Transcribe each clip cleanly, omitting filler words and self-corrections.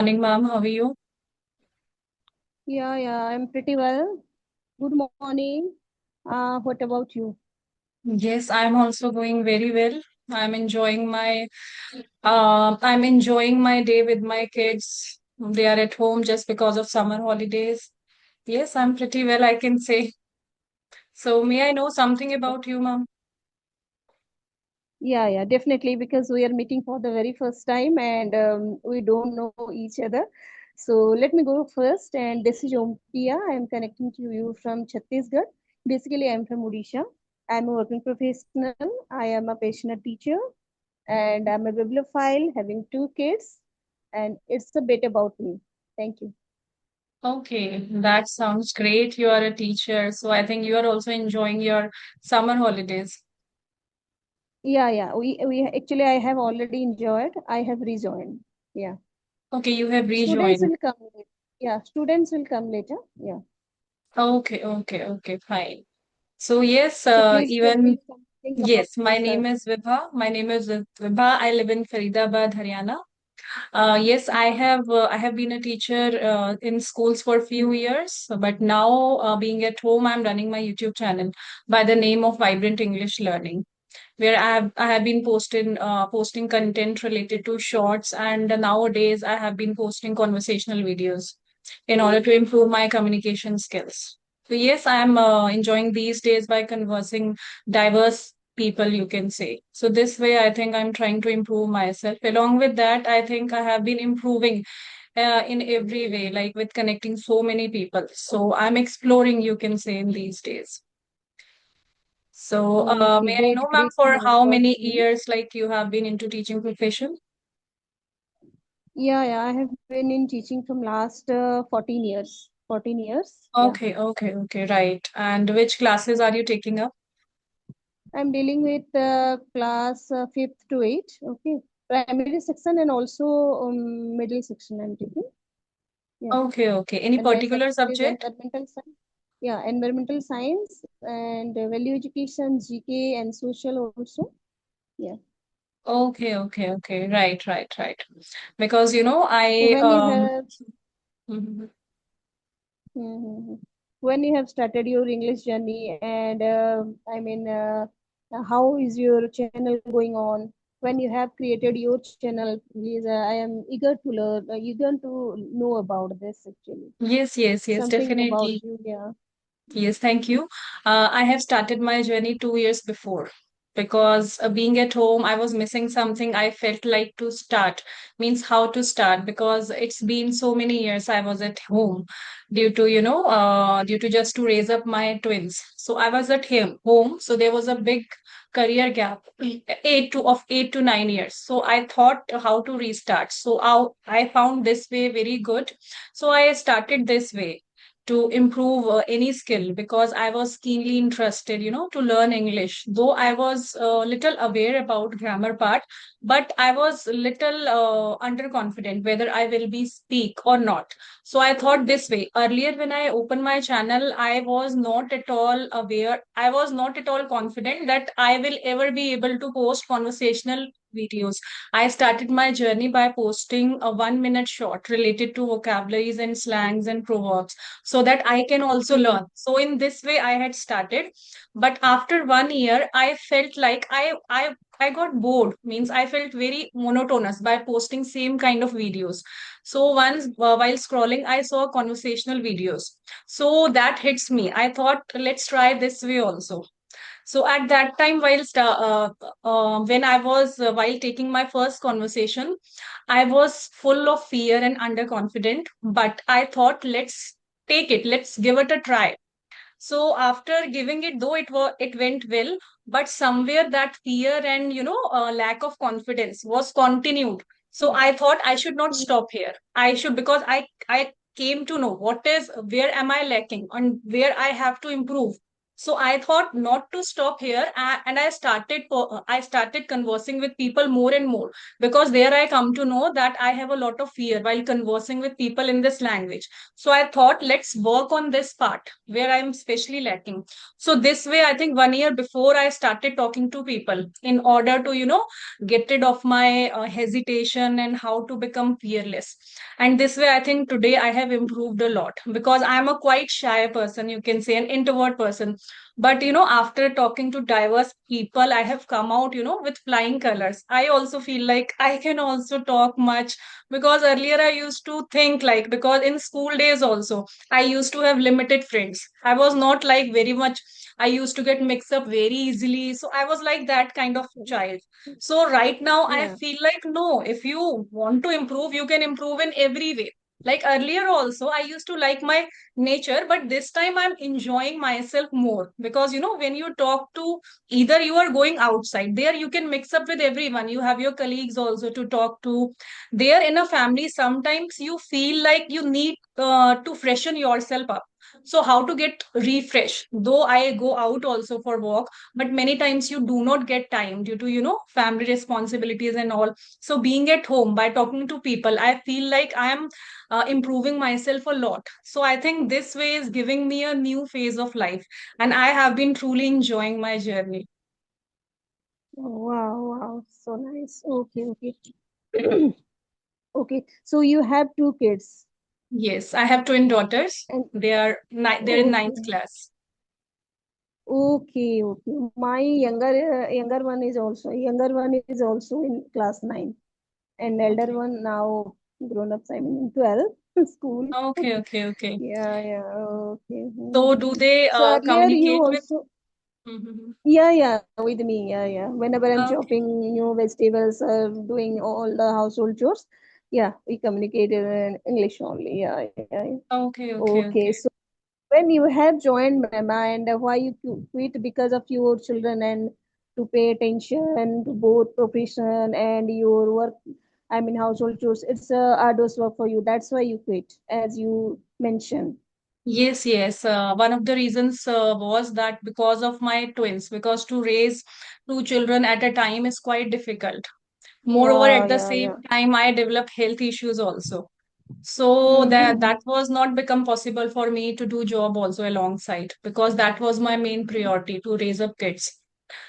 Morning, ma'am. How are you? Yeah, I'm pretty well. Good morning. What about you? Yes, I'm also going very well. I'm enjoying my day with my kids. They are at home just because of summer holidays. Yes, I'm pretty well, I can say. So, may I know something about you, ma'am? Yeah, definitely because we are meeting for the very first time and we don't know each other. So let me go first. And this is Ompiya. I'm connecting to you from Chhattisgarh. Basically, I'm from Odisha. I'm a working professional. I am a passionate teacher and I'm a bibliophile having two kids. And it's a bit about me. Thank you. Okay, that sounds great. You are a teacher, so I think you are also enjoying your summer holidays. Yeah. We actually I have already enjoyed. I have rejoined. Yeah. Okay, you have Students rejoined. will come later. Yeah, students will come later. Yeah. Okay, fine. So, yes, So please tell even me something about yes, my yourself. name is Vibha. My name is Vibha. I live in Faridabad, Haryana. Yes, I have been a teacher in schools for a few years, but now being at home, I'm running my YouTube channel by the name of Vibrant English Learning, where I have been posting content related to shorts, and nowadays I have been posting conversational videos in order to improve my communication skills. So yes, I am enjoying these days by conversing diverse people, you can say. So this way, I think I'm trying to improve myself. Along with that, I think I have been improving in every way, like with connecting so many people. So I'm exploring, you can say, in these days. So, Okay, may I great, know, ma'am, great to for know how about many you. years like you have been into teaching profession? Yeah, I have been in teaching from last 14 years. 14 years. Yeah. Okay, right. And which classes are you taking up? I'm dealing with class 5th to 8. Okay. Primary section and also middle section I'm taking. Yeah. Okay. Any And my particular subject is subject? environmental science. Yeah, environmental science and value education, GK and social also. Yeah. Okay. Right. Because So I when you have mhm. hmm when you have started your English journey and how is your channel going on? When you have created your channel, please, I am eager to learn, eager to know about this actually. Yes, Something about definitely. you, yeah. Yes, thank you. I have started my journey 2 years before because being at home, I was missing something. I felt like to start, means how to start, because it's been so many years I was at home due to just to raise up my twins. So I was at home. So there was a big career gap, 8 to 9 years. So I thought how to restart. So I found this way very good. So I started this way to improve any skill because I was keenly interested, to learn English. Though I was little aware about grammar part, but I was little underconfident whether I will be speak or not. So I thought this way. Earlier, when I opened my channel, I was not at all aware. I was not at all confident that I will ever be able to post conversational videos. I started my journey by posting a 1 minute short related to vocabularies and slangs and proverbs so that I can also learn. So in this way, I had started. But after 1 year, I felt like I got bored. Means I felt very monotonous by posting same kind of videos. So once while scrolling, I saw conversational videos. So that hits me. I thought, let's try this way also. So at that time, when I was while taking my first conversation, I was full of fear and underconfident. But I thought, let's take it, let's give it a try. So after giving it, though it went well, but somewhere that fear and lack of confidence was continued. So I thought I should not stop here. I should because I came to know what is where am I lacking and where I have to improve. So I thought not to stop here, and I started conversing with people more and more, because there I come to know that I have a lot of fear while conversing with people in this language. So I thought, let's work on this part where I'm especially lacking. So this way, I think 1 year before, I started talking to people in order to, get rid of my hesitation and how to become fearless. And this way, I think today I have improved a lot, because I'm a quite shy person, you can say an introvert person. But after talking to diverse people, I have come out, with flying colors. I also feel like I can also talk much, because earlier I used to think like, because in school days also, I used to have limited friends. I was not like very much, I used to get mixed up very easily. So I was like that kind of child. So right now I Yeah. feel like, no, if you want to improve, you can improve in every way. Like earlier also, I used to like my nature, but this time I'm enjoying myself more, because when you talk to, either you are going outside, there you can mix up with everyone, you have your colleagues also to talk to. There in a family, sometimes you feel like you need to freshen yourself up. So how to get refresh, though I go out also for walk, but many times you do not get time due to family responsibilities and all. So being at home, by talking to people, I feel like I am improving myself a lot. So I think this way is giving me a new phase of life, and I have been truly enjoying my journey. Oh, wow, wow, so nice. Okay, okay. Okay, so you have two kids, Yes, I have twin daughters. and They're in ninth okay, class. okay, okay. My younger one is also in class 9, and elder Okay. one now grown up. I mean, in 12 school. Okay, okay, okay. Yeah, yeah. Okay. So do they So earlier you communicate with? also, Mhm. yeah, yeah, with me, yeah, yeah. Whenever I'm Okay. chopping new vegetables or doing all the household chores, yeah, we communicate in English only. Yeah, yeah, yeah. Okay, okay, Okay, okay. so when you have joined Mama, and why you quit? Because of your children and to pay attention to both profession and your work. I mean, household chores. It's arduous work for you. That's why you quit, as you mentioned. Yes, yes. One of the reasons was that because of my twins, because to raise two children at a time is quite difficult. Moreover, Yeah, at the yeah, same yeah. time, I developed health issues also. So that Mm-hmm. was not become possible for me to do job also alongside, because that was my main priority, to raise up kids.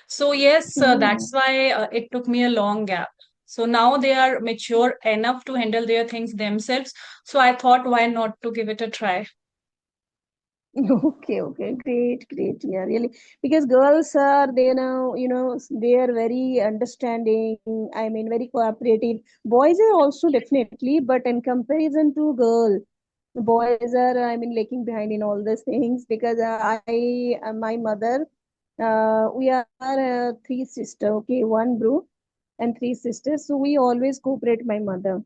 So yes, Mm-hmm. that's why it took me a long gap. So now they are mature enough to handle their things themselves. So I thought, why not to give it a try? Okay, okay, great, great. Yeah, really, because girls are they know, they are very understanding. I mean, very cooperative. Boys are also definitely, but in comparison to girl, boys are, I mean, lagging behind in all these things. Because my mother, we are three sisters. Okay, one bro and three sisters. So we always cooperate my mother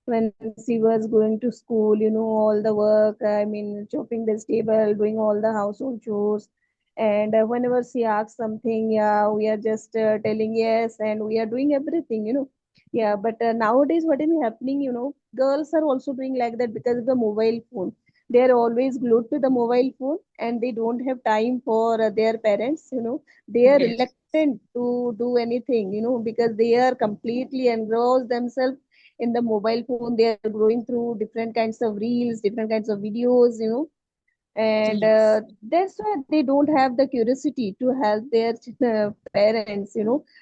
when she was going to school, all the work, I mean, chopping vegetable, doing all the household chores. And whenever she asks something, yeah, we are just telling yes, and we are doing everything. Yeah, but nowadays, what is happening, girls are also doing like that because of the mobile phone. They are always glued to the mobile phone, and they don't have time for their parents. They are Yes, reluctant to do anything, because they are completely engrossed themselves in the mobile phone. They are going through different kinds of reels, different kinds of videos. And yes, that's why they don't have the curiosity to help their parents.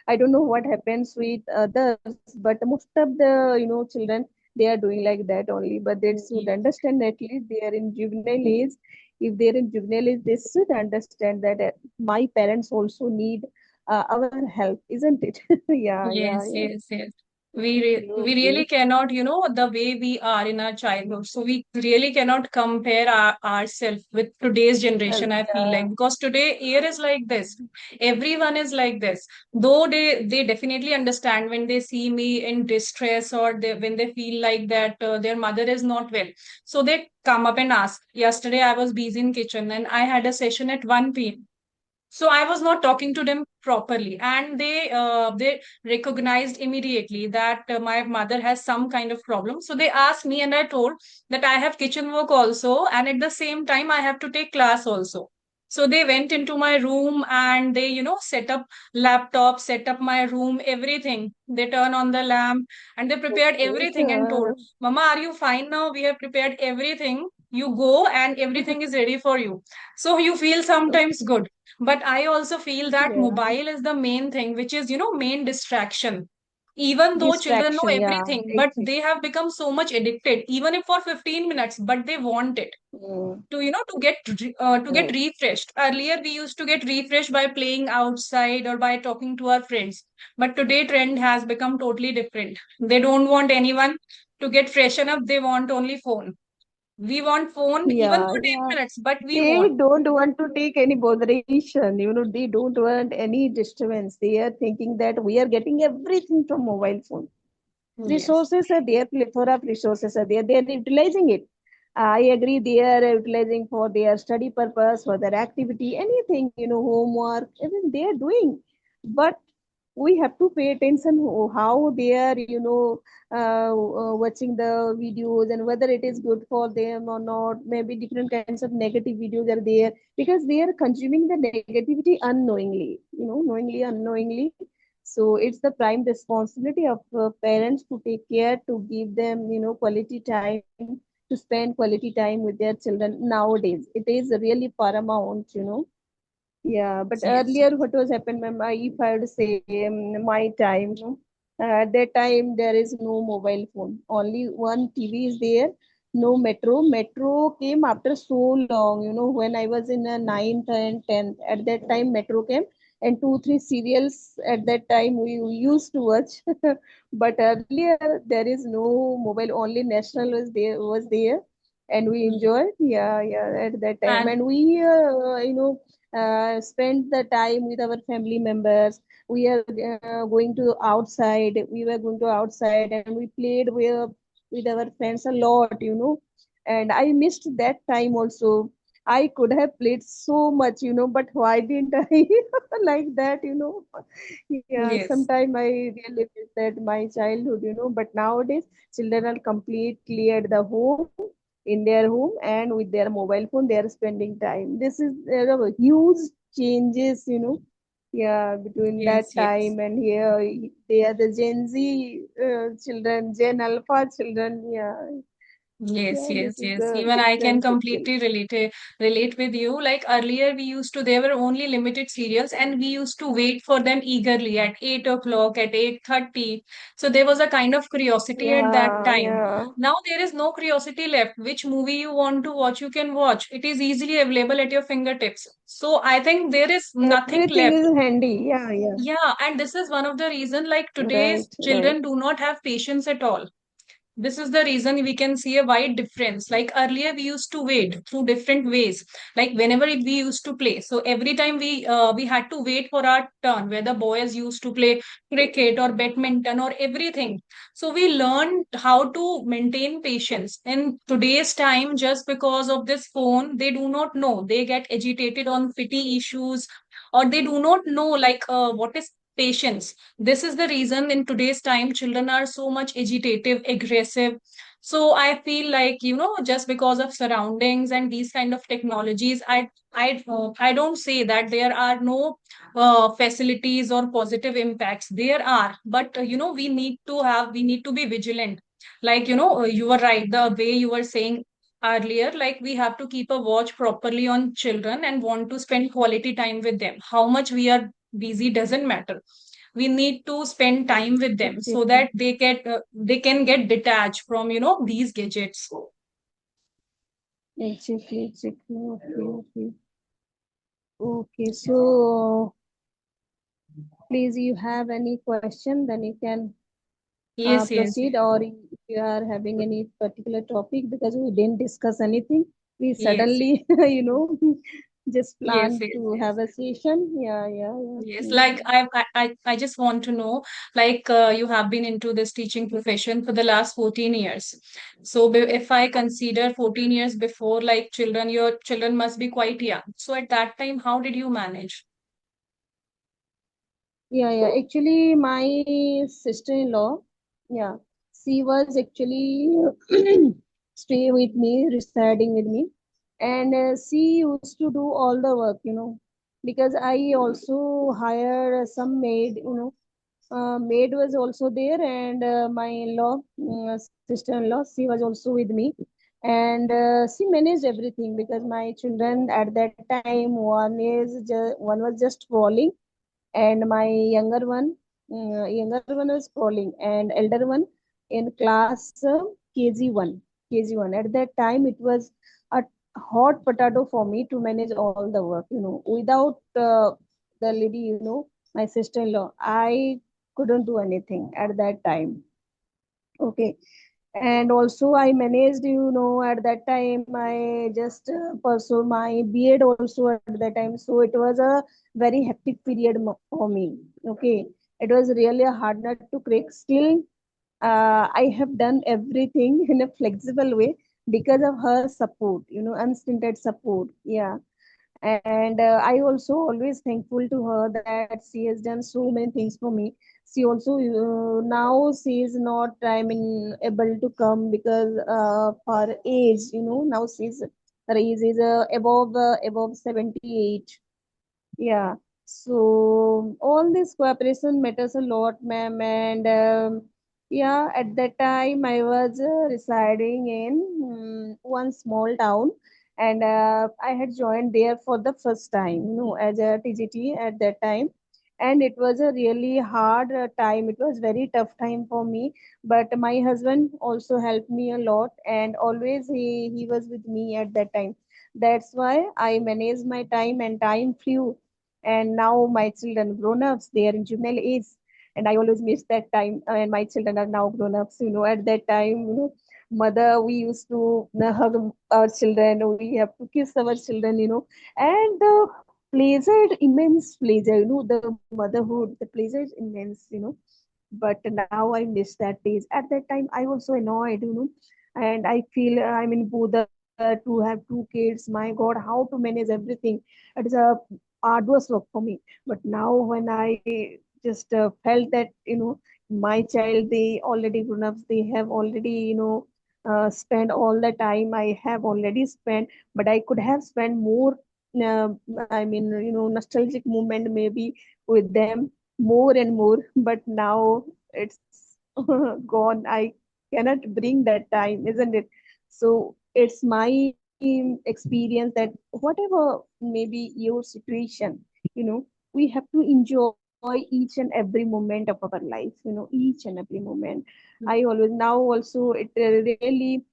I don't know what happens with others, but most of the children, they are doing like that only. But they should yes. understand, at least they are in juvenile age. If they're in juvenile age, they should understand that my parents also need our help, isn't it? Yeah, yeah, Yes, yeah. yes, yes. Okay, We really okay. cannot, the way we are in our childhood. So we really cannot compare ourselves with today's generation, I feel Yeah. like, because today air is like this. Everyone is like this. Though they definitely understand when they see me in distress, or when they feel like that their mother is not well. So they come up and ask. Yesterday I was busy in kitchen and I had a session at 1 p.m. So I was not talking to them properly, and they recognized immediately that my mother has some kind of problem. So they asked me, and I told that I have kitchen work also, and at the same time I have to take class also. So they went into my room and they, set up laptop, set up my room, everything. They turn on the lamp and they prepared Okay. everything and told, Mama, are you fine now? We have prepared everything. You go and everything is ready for you. So you feel sometimes good. But I also feel that Yeah. mobile is the main thing, which is, main distraction. Even though children know Distraction. Yeah. everything, but Exactly. they have become so much addicted, even if for 15 minutes, but they want it Mm, to to get right. refreshed. Earlier we used to get refreshed by playing outside or by talking to our friends, but today trend has become totally different. They don't want anyone to get freshen up, they want only phone. We want phone even Yeah. for Yeah. 10 minutes, but we They want. don't want to take any botheration, they don't want any disturbance. They are thinking that we are getting everything from mobile phone. Yes, Resources are there, plethora of resources are there. They are utilizing it. I agree, they are utilizing for their study purpose, for their activity, anything, homework, even they are doing. But we have to pay attention how they are, watching the videos and whether it is good for them or not. Maybe different kinds of negative videos are there because they are consuming the negativity unknowingly, knowingly, unknowingly. So it's the prime responsibility of parents to take care to give them, quality time, to spend quality time with their children nowadays. It is really paramount. Yeah, but yes, earlier what was happened, ma'am, if I would say my time, at that time there is no mobile phone. Only one TV is there, no metro. Metro came after so long, when I was in a ninth and 10th. At that time, metro came and two, three serials at that time we used to watch. But earlier there is no mobile, only national was there, and we yes. enjoyed. Yeah, yeah, at that time. And And we, spend the time with our family members. We are going to outside. We were going to outside and we played with our friends a lot, And I missed that time also. I could have played so much, but why didn't I like that? Yeah, yes, sometime I really miss that my childhood, But nowadays, children are completely at the home, in their home, and with their mobile phone they are spending time. This is there are huge changes, yeah, between that yes, yes. time and here. They are the Gen Z children, Gen Alpha children. Yeah, Yes, yeah, yes, this is yes. the Even I can difference actually. completely relate with you. Like earlier, there were only limited serials, and we used to wait for them eagerly at 8 o'clock, at 8:30. So there was a kind of curiosity at that Yeah, time. yeah, Now there is no curiosity left. Which movie you want to watch, you can watch. It is easily available at your fingertips. So I think there is nothing everything left. is handy. Yeah, yeah, Yeah, and this is one of the reason like today's right, right. children do not have patience at all. This is the reason we can see a wide difference. Like earlier we used to wait through different ways, like whenever we used to play, so every time we had to wait for our turn, where the boys used to play cricket or badminton or everything. So we learned how to maintain patience. In today's time, just because of this phone, they do not know, they get agitated on petty issues, or they do not know like what is patience. This is the reason in today's time children are so much agitative, aggressive. So I feel like, just because of surroundings and these kind of technologies, I don't say that there are no facilities or positive impacts. There are, but we need to be vigilant. Like, you were right, the way you were saying earlier, like we have to keep a watch properly on children and want to spend quality time with them. How much we are busy doesn't matter. We need to spend time with them so Exactly, that they can get detached from these gadgets. exactly. Okay, okay. Okay, so please, you have any question, then you can Yes, yes, proceed, or if you are having any particular topic, because we didn't discuss anything. We yes, suddenly, just yes, planned yes, to yes. have a session. Yeah, yeah, yeah. Yes, like Mhm. I just want to know, like you have been into this teaching profession for the last 14 years. So if I consider 14 years before, like children, your children must be quite young. So at that time, how did you manage? Yeah, yeah. Actually, my sister-in-law, yeah, she was actually stay with me, residing with me. and she used to do all the work, because I also hired some maid, maid was also there, and my in-law, sister-in-law, she was also with me, and she managed everything because my children at that time, one was just crawling, and my younger one was crawling, and elder one in class kg1 kg1. At that time it was a hot potato for me to manage all the work, without the lady, my sister-in-law, I couldn't do anything at that time. Okay. And also I managed, at that time I just pursued my B.Ed also at that time, so it was a very hectic period for me. Okay. It was really a hard nut to crack. Still, I have done everything in a flexible way because of her support, unstinted support. Yeah. And I also always thankful to her that she has done so many things for me. She also, now she is not, I mean, able to come because her age, now she's, her age is above 78. Yeah. So all this cooperation matters a lot, ma'am. And yeah, at that time I was residing in one small town, and I had joined there for the first time, as a TGT at that time. And it was a really hard time. It was very tough time for me. But my husband also helped me a lot, and always he was with me at that time. That's why I managed my time, and time flew. And now my children grown ups, they are in juvenile age, and I always miss that time. And my children are now grown ups, at that time, mother, we used to hug our children, we have to kiss our children, and the pleasure, immense pleasure, the motherhood, the pleasure is immense, but now I miss that days. At that time I also annoyed, and I feel I'm in bother to have two kids. My god, how to manage everything. It is a arduous work for me. But now when I just felt that, my child, they already grown ups, they have already, spent all the time I have already spent, but I could have spent more, uh, I mean, nostalgic moment maybe with them, more and more. But now it's gone. I cannot bring that time, isn't it? So it's my experience that whatever maybe your situation, we have to enjoy each and every moment of our life, each and every moment. I always, now also, it really,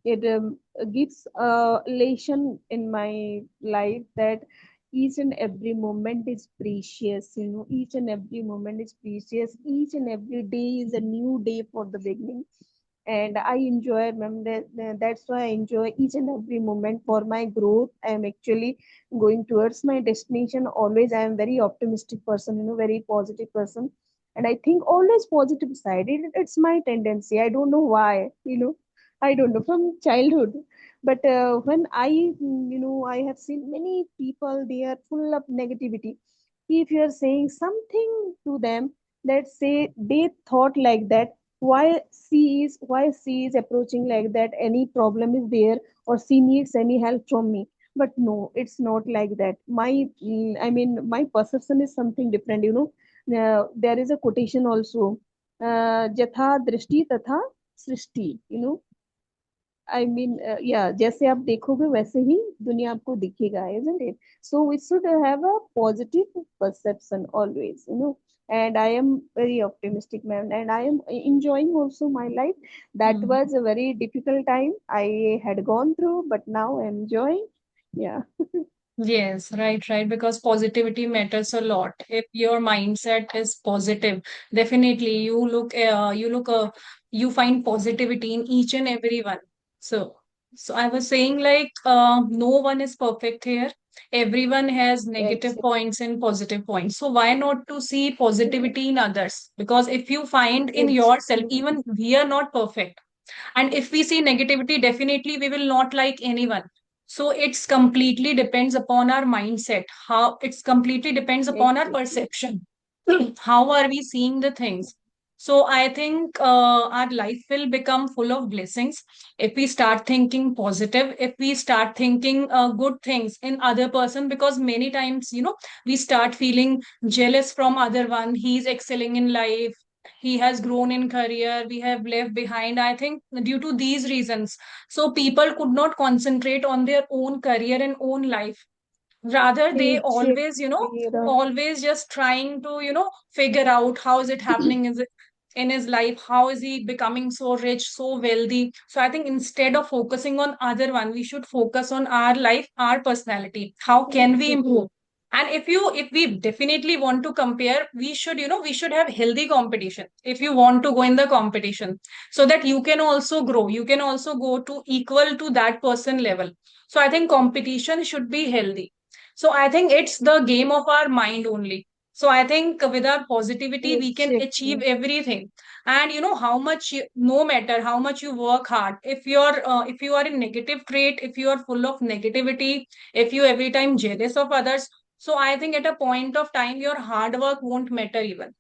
it gives a lesson in my life that each and every moment is precious, each and every moment is precious. Each and every day is a new day for the beginning. And I enjoy, ma'am, that's why I enjoy each and every moment for my growth. I am actually going towards my destination. Always I am very optimistic person, very positive person, and I think always positive side. It's my tendency. I don't know why, I don't know, from childhood. But when I, I have seen many people, they are full of negativity. If you are saying something to them, that say they thought like that, why she is approaching like that, any problem is there, or she needs any help from me. But no, it's not like that. I mean, my perception is something different, there is a quotation also, jatha drishti tatha Srishti, I mean, yeah, जैसे आप देखोगे वैसे ही दुनिया आपको दिखेगा, isn't it? So we should have a positive perception always, And I am very optimistic, man, and I am enjoying also my life. That Hmm. was a very difficult time I had gone through, but now I'm enjoying. Yeah, Yes, right, right. Because positivity matters a lot. If your mindset is positive, definitely you find positivity in each and every one. So, so I was saying like, no one is perfect here. Everyone has negative exactly, points and positive points. So why not to see positivity in others? Because if you find in yourself, exactly, even we are not perfect, and if we see negativity, definitely we will not like anyone. So it's completely depends upon our mindset. How it's completely depends upon our exactly, perception. How are we seeing the things? So I think our life will become full of blessings if we start thinking positive, if we start thinking good things in other person, because many times, we start feeling jealous from other one. He's excelling in life. He has grown in career. We have left behind. I think due to these reasons, so people could not concentrate on their own career and own life. Rather, they always, Exactly, right. always just trying to, figure out how is it happening is it in his life, how is he becoming so rich, so wealthy. So I think instead of focusing on other one, we should focus on our life, our personality. How can we Exactly. improve? And if we definitely want to compare, we should, we should have healthy competition if you want to go in the competition, so that you can also grow, you can also go to equal to that person level. So I think competition should be healthy. So I think it's the game of our mind only. So I think with our positivity, we can achieve Exactly. everything. And how much, no matter how much you work hard, if you are in negative trait, if you are full of negativity, if you every time jealous of others, so I think at a point of time, your hard work won't matter even.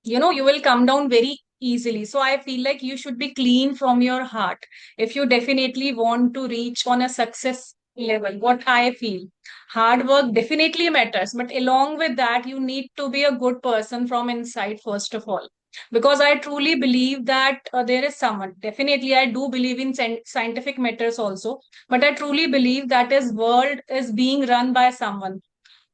You will come down very easily. So I feel like you should be clean from your heart if you definitely want to reach on a success level. What I feel, hard work definitely matters, but along with that, you need to be a good person from inside first of all. Because I truly believe that there is someone, definitely I do believe in scientific matters also, but I truly believe that his world is being run by someone.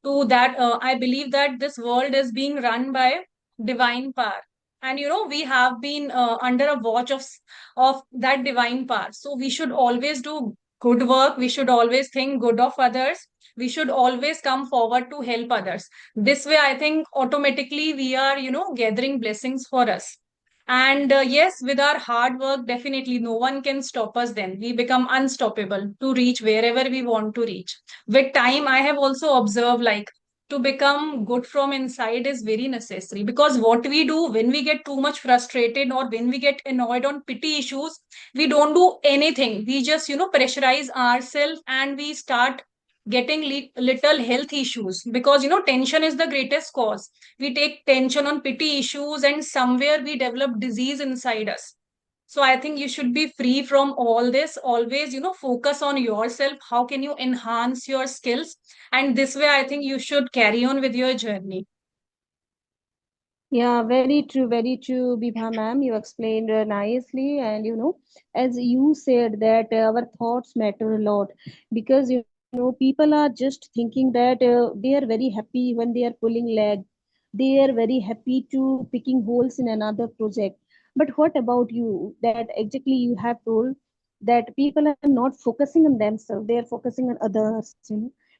To that, I believe that this world is being run by divine power. And we have been under a watch of that divine power. So we should always do good work, we should always think good of others, we should always come forward to help others. This way, I think automatically we are gathering blessings for us. And yes, with our hard work, definitely no one can stop us. Then we become unstoppable to reach wherever we want to reach. With time, I have also observed, like, to become good from inside is very necessary, because what we do when we get too much frustrated or when we get annoyed on petty issues, we don't do anything. We just pressurize ourselves, and we start getting little health issues, because tension is the greatest cause. We take tension on petty issues, and somewhere we develop disease inside us. So I think you should be free from all this. Always, focus on yourself. How can you enhance your skills? And this way, I think you should carry on with your journey. Yeah, very true, Bibha ma'am. You explained nicely, and as you said that our thoughts matter a lot, because people are just thinking that they are very happy when they are pulling leg, they are very happy to picking holes in another project. But what about you? That exactly you have told that people are not focusing on themselves; they are focusing on others.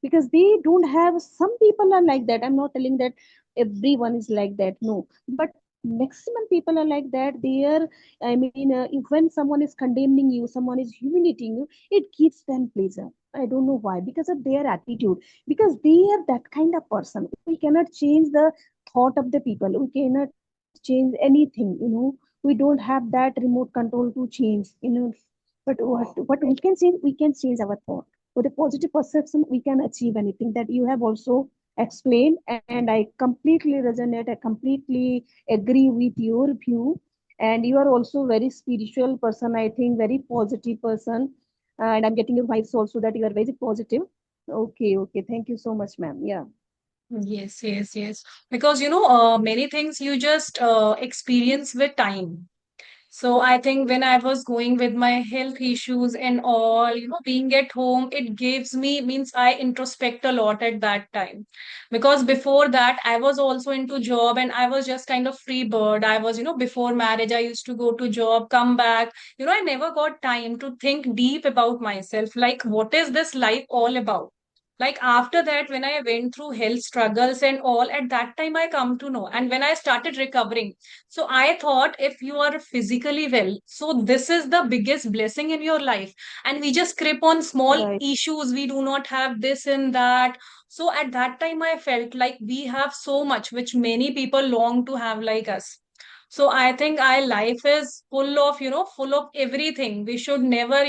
Because they don't have. Some people are like that. I'm not telling that everyone is like that, no, but maximum people are like that. They are, I mean, if when someone is condemning you, someone is humiliating you, it gives them pleasure. I don't know why, because of their attitude, because they are that kind of person. We cannot change the thought of the people, we cannot change anything, we don't have that remote control to change. But what we can change, we can change our thought. With a positive perception, we can achieve anything, that you have also explained, and I completely resonate, I completely agree with your view. And you are also very spiritual person, I think, very positive person, and I'm getting your vibes also that you are very positive. Okay, okay, thank you so much, ma'am. Yeah. Yes, yes, yes. Because, many things you just experience with time. So I think when I was going with my health issues and all, being at home, it gives me, means I introspect a lot at that time. Because before that, I was also into job, and I was just kind of free bird. I was, before marriage, I used to go to job, come back. I never got time to think deep about myself. Like, what is this life all about? Like after that, when I went through health struggles and all, at that time I come to know. And when I started recovering, so I thought, if you are physically well, so this is the biggest blessing in your life. And we just grip on small Right. issues. We do not have this and that. So at that time, I felt like we have so much, which many people long to have like us. So I think our life is full of, full of everything. We should never,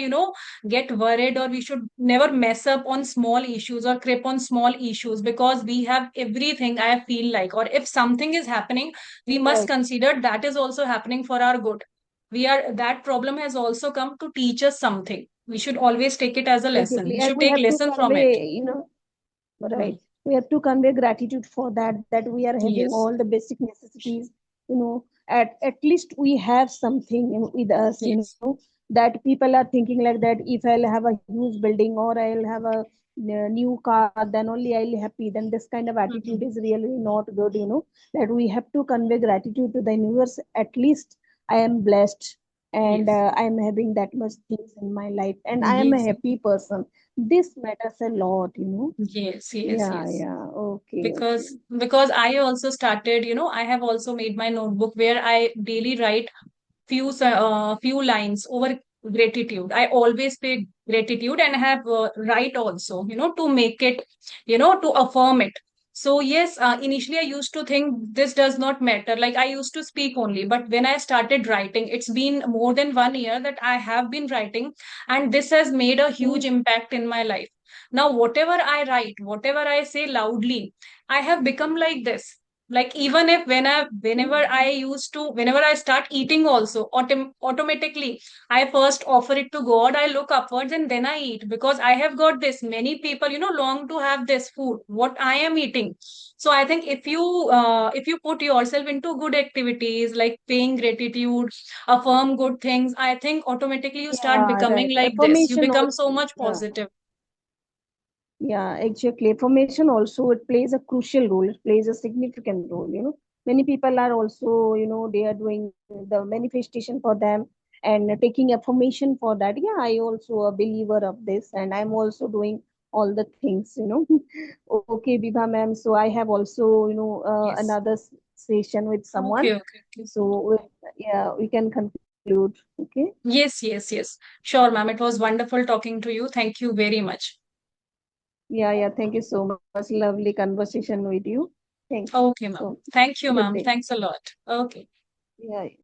get worried, or we should never mess up on small issues or crip on small issues, because we have everything, I feel like. Or if something is happening, we must Right. consider that is also happening for our good. That problem has also come to teach us something. We should always take it as a lesson. Exactly. We And should we take have to lesson from it. convey, Hmm. right. We have to convey gratitude for that we are having Yes. all the basic necessities, at least we have something with us, Yes. that people are thinking like that if I'll have a huge building or I'll have a new car, then only I'll happy. Then this kind of attitude Mhm. is really not good, that we have to convey gratitude to the universe. At least I am blessed, and Yes. I am having that much things in my life, and I am a Yes. happy person. This matters a lot. Yes. Yes. Yeah, Yes. yeah. Okay, okay. Because I also started, I have also made my notebook where I daily write few lines over gratitude. I always pay gratitude, and have write also, to make it, to affirm it. So yes, initially I used to think this does not matter, like I used to speak only, but when I started writing, it's been more than 1 year that I have been writing, and this has made a huge Hmm. impact in my life. Now whatever I write, whatever I say loudly, I have become like this. Like even if whenever I start eating also, automatically I first offer it to God, I look upwards, and then I eat, because I have got this. Many people, long to have this food what I am eating. So I think if you put yourself into good activities like paying gratitude, affirm good things, I think automatically you start Yeah, right. becoming like this. You Affirmation become also. so much Yeah, positive. yeah, exactly. Affirmation also, it plays a crucial role. It plays a significant role. Many people are also, they are doing the manifestation for them and taking affirmation for that. Yeah, I also a believer of this, and I'm also doing all the things. Okay, Bibha ma'am. So I have also, Yes. another session with someone. Okay, okay, okay. So yeah, we can conclude. Okay. Yes, yes, yes. Sure, ma'am. It was wonderful talking to you. Thank you very much. Yeah, yeah. Thank you so much. Lovely conversation with you. Thanks. Okay, ma'am. So, Thank you, good ma'am. day. Thanks a lot. Okay. Yeah.